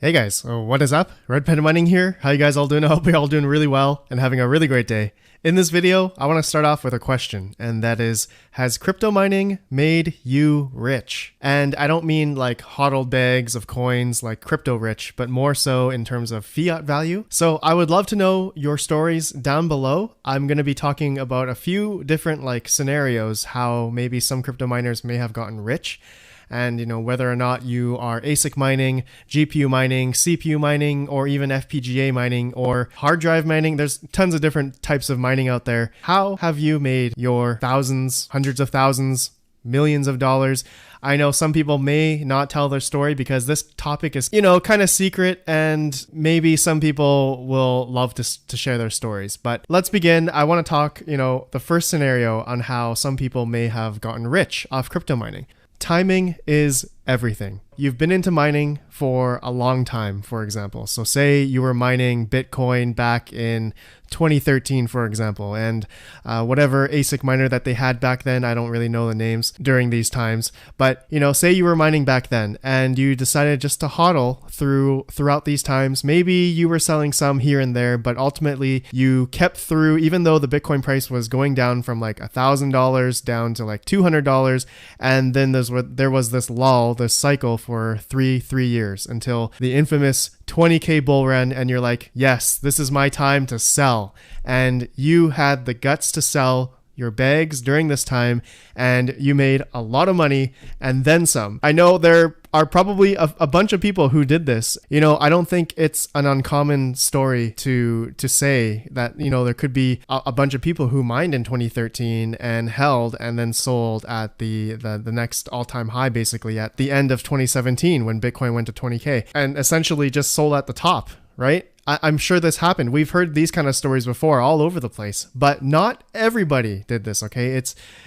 Hey guys, what is up? Red Pen Mining here. How you guys all doing? I hope you're all doing really well and having a really great day. In this video, I want to start off with a question, and that is, has crypto mining made you rich? And I don't mean like hodled bags of coins like crypto rich, but more so in terms of fiat value. So I would love to know your stories down below. I'm going to be talking about a few different scenarios, how maybe some crypto miners may have gotten rich. And whether or not you are ASIC mining, GPU mining, CPU mining, or even FPGA mining or hard drive mining, there's tons of different types of mining out there. How have you made your thousands, hundreds of thousands, millions of dollars? I know some people may not tell their story because this topic is, kind of secret, and maybe some people will love to share their stories. But let's begin. I want to talk, the first scenario on how some people may have gotten rich off crypto mining. Timing is everything. You've been into mining for a long time, for example. So say you were mining Bitcoin back in 2013, for example, and whatever ASIC miner that they had back then, I don't really know the names during these times, but say you were mining back then and you decided just to hodl throughout these times. Maybe you were selling some here and there, but ultimately you kept through, even though the Bitcoin price was going down from like $1,000 down to like $200, and then there was this lull, this cycle for three years until the infamous 20K bull run, and you're like, yes, this is my time to sell. And you had the guts to sell your bags during this time, and you made a lot of money and then some. I know there are probably a bunch of people who did this. I don't think it's an uncommon story to say that, there could be a bunch of people who mined in 2013 and held and then sold at the next all-time high, basically at the end of 2017 when Bitcoin went to 20K, and essentially just sold at the top, right? I'm sure this happened. We've heard these kind of stories before all over the place, but not everybody did this, okay?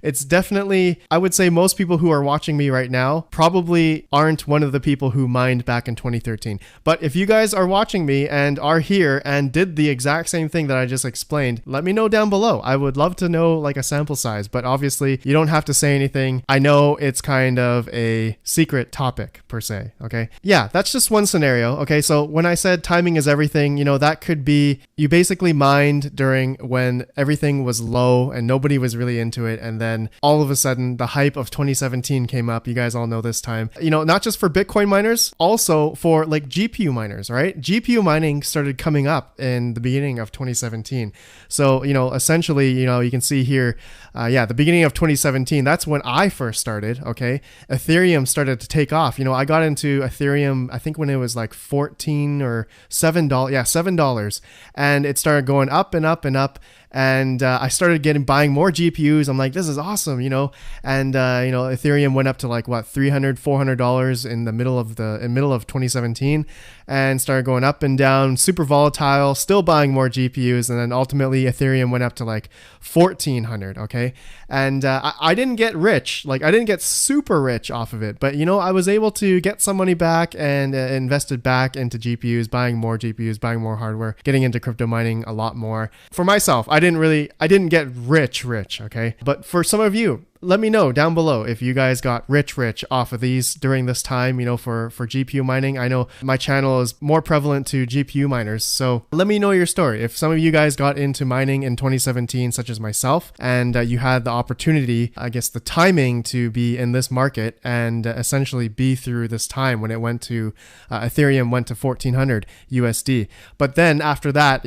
It's definitely, I would say most people who are watching me right now probably aren't one of the people who mined back in 2013. But if you guys are watching me and are here and did the exact same thing that I just explained, let me know down below. I would love to know like a sample size, but obviously you don't have to say anything. I know it's kind of a secret topic per se, okay? Yeah, that's just one scenario, okay? So when I said timing is everything, that could be you basically mined during when everything was low and nobody was really into it. And then all of a sudden the hype of 2017 came up. You guys all know this time, not just for Bitcoin miners, also for like GPU miners, right? GPU mining started coming up in the beginning of 2017. So, essentially, you can see here, the beginning of 2017, that's when I first started. Okay. Ethereum started to take off. I got into Ethereum, I think when it was like 14 or $7. Yeah, $7, and it started going up and up and up. And I started buying more GPUs. I'm like, this is awesome, And Ethereum went up to like what, $300, $400 in the middle of 2017, and started going up and down, super volatile. Still buying more GPUs, and then ultimately Ethereum went up to like 1,400. Okay, and I didn't get rich, I didn't get super rich off of it, but I was able to get some money back and invested back into GPUs, buying more GPUs, buying more hardware, getting into crypto mining a lot more. For myself, I didn't get rich, okay? But for some of you, let me know down below if you guys got rich off of these during this time, for GPU mining. I know my channel is more prevalent to GPU miners, so let me know your story. If some of you guys got into mining in 2017, such as myself, and you had the opportunity, I guess the timing to be in this market and essentially be through this time when it went to, Ethereum went to 1,400 USD. But then after that,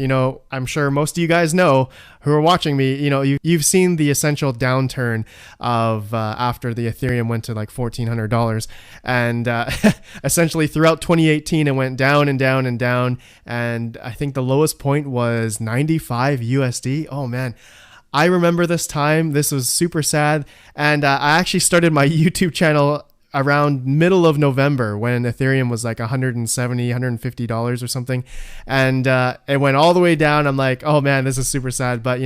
I'm sure most of you guys know who are watching me, you've seen the essential downturn of after the Ethereum went to like $1,400, and essentially throughout 2018 it went down and down and down, and I think the lowest point was 95 USD. Oh man, I remember this time. This was super sad, and I actually started my YouTube channel around middle of November when Ethereum was like $170, $150 or something. And it went all the way down. I'm like, oh man, this is super sad. But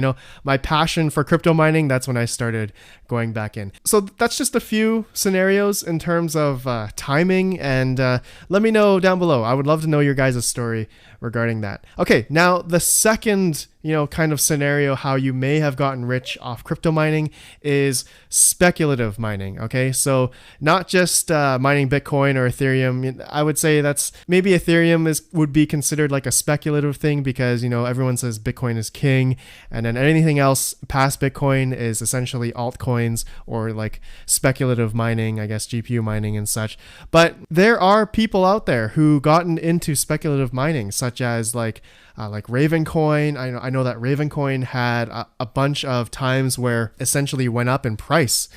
my passion for crypto mining, that's when I started going back in. So that's just a few scenarios in terms of timing. And let me know down below. I would love to know your guys' story regarding that. Okay, now the second, kind of scenario how you may have gotten rich off crypto mining is speculative mining. Okay, so not just mining Bitcoin or Ethereum. I would say that's maybe Ethereum would be considered like a speculative thing because everyone says Bitcoin is king, and then anything else past Bitcoin is essentially altcoins or like speculative mining, I guess GPU mining and such. But there are people out there who gotten into speculative mining, such as like Ravencoin. I know that Ravencoin had a bunch of times where essentially went up in price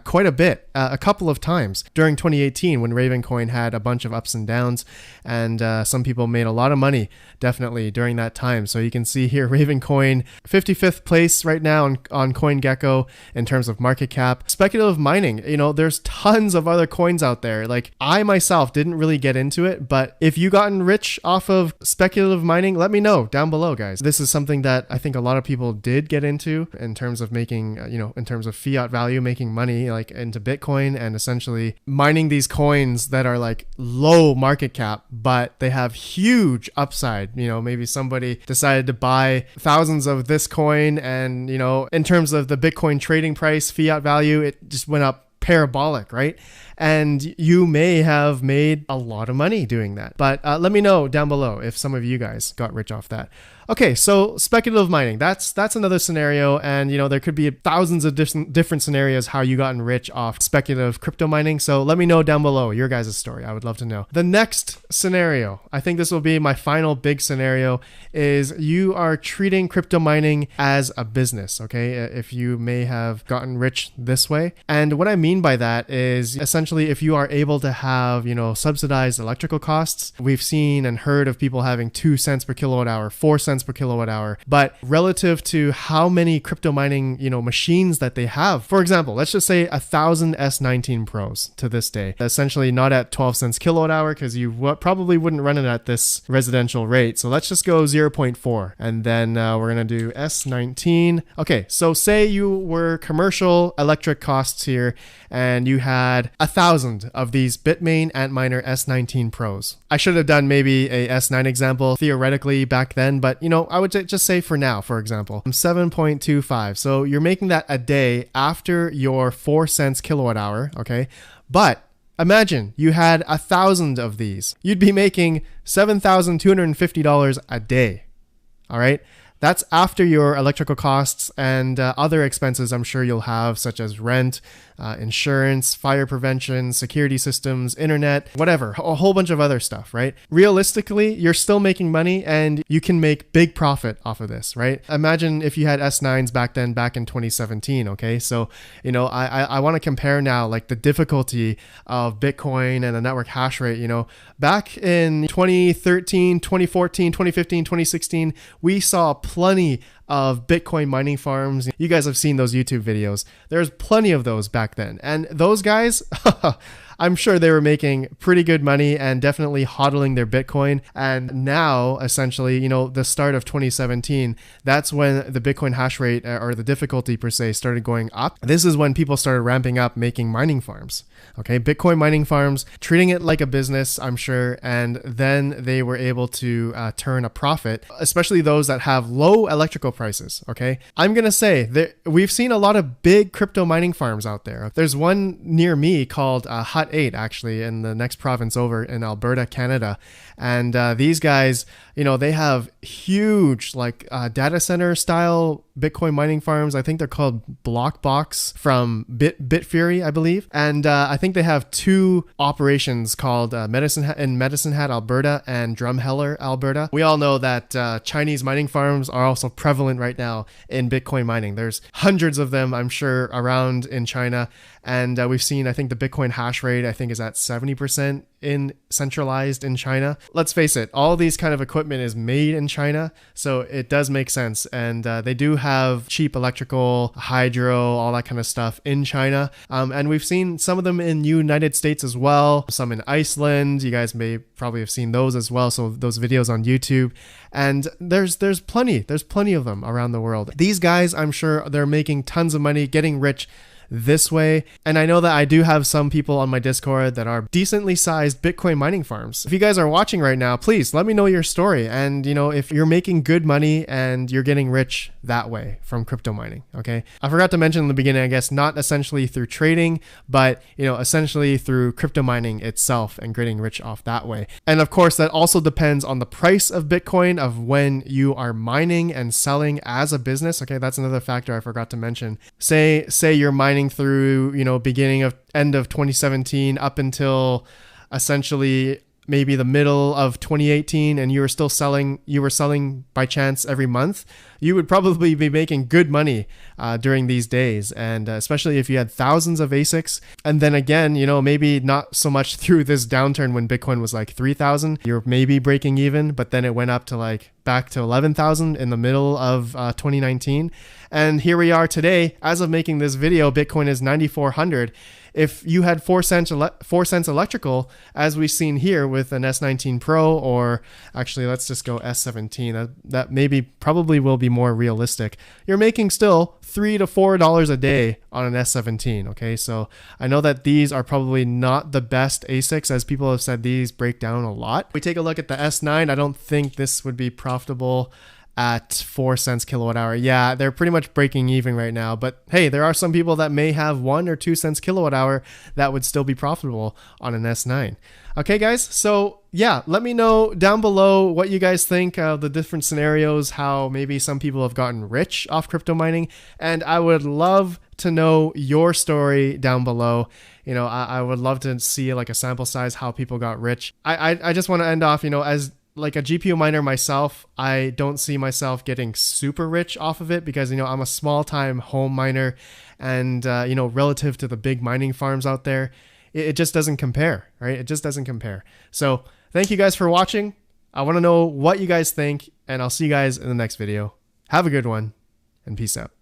quite a bit, a couple of times during 2018 when Ravencoin had a bunch of ups and downs, and some people made a lot of money definitely during that time. So you can see here Ravencoin 55th place right now on CoinGecko in terms of market cap. Speculative mining, there's tons of other coins out there. Like I myself didn't really get into it, but if you gotten rich off of speculative mining, let me know down below, guys. This is something that I think a lot of people did get into in terms of making, in terms of fiat value, making money like into Bitcoin and essentially mining these coins that are like low market cap, but they have huge upside. Maybe somebody decided to buy thousands of this coin and, in terms of the Bitcoin trading price, fiat value, it just went up parabolic, right? And you may have made a lot of money doing that. But let me know down below if some of you guys got rich off that. Okay, so speculative mining, that's another scenario, and there could be thousands of different scenarios how you gotten rich off speculative crypto mining. So let me know down below your guys' story. I would love to know. The next scenario, I think this will be my final big scenario, is you are treating crypto mining as a business, okay? If you may have gotten rich this way. And what I mean by that is essentially if you are able to have, subsidized electrical costs. We've seen and heard of people having 2 cents per kilowatt hour, 4 cents per kilowatt hour, but relative to how many crypto mining, machines that they have. For example, let's just say 1,000 S19 Pros to this day, essentially not at 12 cents kilowatt hour because you probably wouldn't run it at this residential rate. So let's just go 0.4 and then we're going to do S19. Okay, so say you were commercial electric costs here and you had 1,000 of these Bitmain Antminer S19 Pros. I should have done maybe a S9 example theoretically back then, but I would just say for now, for example, 7.25. So you're making that a day after your 4 cents kilowatt hour, okay? But imagine you had 1,000 of these. You'd be making $7,250 a day, all right? That's after your electrical costs and other expenses I'm sure you'll have, such as rent, insurance, fire prevention, security systems, internet, whatever, a whole bunch of other stuff, right? Realistically, you're still making money and you can make big profit off of this, right? Imagine if you had S9s back in 2017, okay? So, I want to compare now like the difficulty of Bitcoin and the network hash rate, back in 2013, 2014, 2015, 2016, we saw plenty of Bitcoin mining farms. You guys have seen those YouTube videos. There's plenty of those back then. And those guys, I'm sure they were making pretty good money and definitely hodling their Bitcoin. And now, essentially, the start of 2017, that's when the Bitcoin hash rate or the difficulty per se started going up. This is when people started ramping up making mining farms. Okay, Bitcoin mining farms, treating it like a business, I'm sure. And then they were able to turn a profit, especially those that have low electrical prices. Okay, I'm going to say that we've seen a lot of big crypto mining farms out there. There's one near me called Hut 8, actually, in the next province over in Alberta, Canada. And these guys, they have huge like data center style Bitcoin mining farms. I think they're called Blockbox from Bitfury, I believe. And I think they have 2 operations called Medicine Hat, Alberta and Drumheller, Alberta. We all know that Chinese mining farms are also prevalent right now in Bitcoin mining. There's hundreds of them, I'm sure, around in China. And we've seen, I think the Bitcoin hash rate, I think is at 70% centralized in China. Let's face it, all these kind of equipment is made in China. So it does make sense. And they do have cheap electrical, hydro, all that kind of stuff in China. And we've seen some of them in United States as well. Some in Iceland. You guys may probably have seen those as well. So those videos on YouTube. And there's plenty of them around the world. These guys, I'm sure they're making tons of money, getting rich this way. And I know that I do have some people on my Discord that are decently sized Bitcoin mining farms. If you guys are watching right now, please let me know your story. And if you're making good money and you're getting rich that way from crypto mining, okay? I forgot to mention in the beginning, I guess, not essentially through trading, but essentially through crypto mining itself and getting rich off that way. And of course, that also depends on the price of Bitcoin, of when you are mining and selling as a business. Okay, that's another factor I forgot to mention. Say you're mining through, end of 2017 up until essentially maybe the middle of 2018, and you were selling by chance every month, you would probably be making good money during these days. And especially if you had thousands of ASICs. And then again, maybe not so much through this downturn when Bitcoin was like 3,000, you're maybe breaking even, but then it went up to back to 11,000 in the middle of 2019. And here we are today. As of making this video, Bitcoin is 9,400. If you had 4 cents electrical, as we've seen here with an S19 Pro, or actually let's just go S17, that maybe probably will be more realistic, you're making still $3 to $4 a day on an S17. Okay, so I know that these are probably not the best ASICs, as people have said these break down a lot. If we take a look at the S9, I don't think this would be profitable at 4 cents kilowatt hour. Yeah, they're pretty much breaking even right now, but hey, there are some people that may have 1 or 2 cents kilowatt hour that would still be profitable on an S9. Okay guys, so yeah, let me know down below what you guys think of the different scenarios, how maybe some people have gotten rich off crypto mining, and I would love to know your story down below. I would love to see like a sample size, how people got rich. I just want to end off, as like a GPU miner myself, I don't see myself getting super rich off of it because, I'm a small time home miner, and, relative to the big mining farms out there, it just doesn't compare, right? It just doesn't compare. So thank you guys for watching. I want to know what you guys think, and I'll see you guys in the next video. Have a good one, and peace out.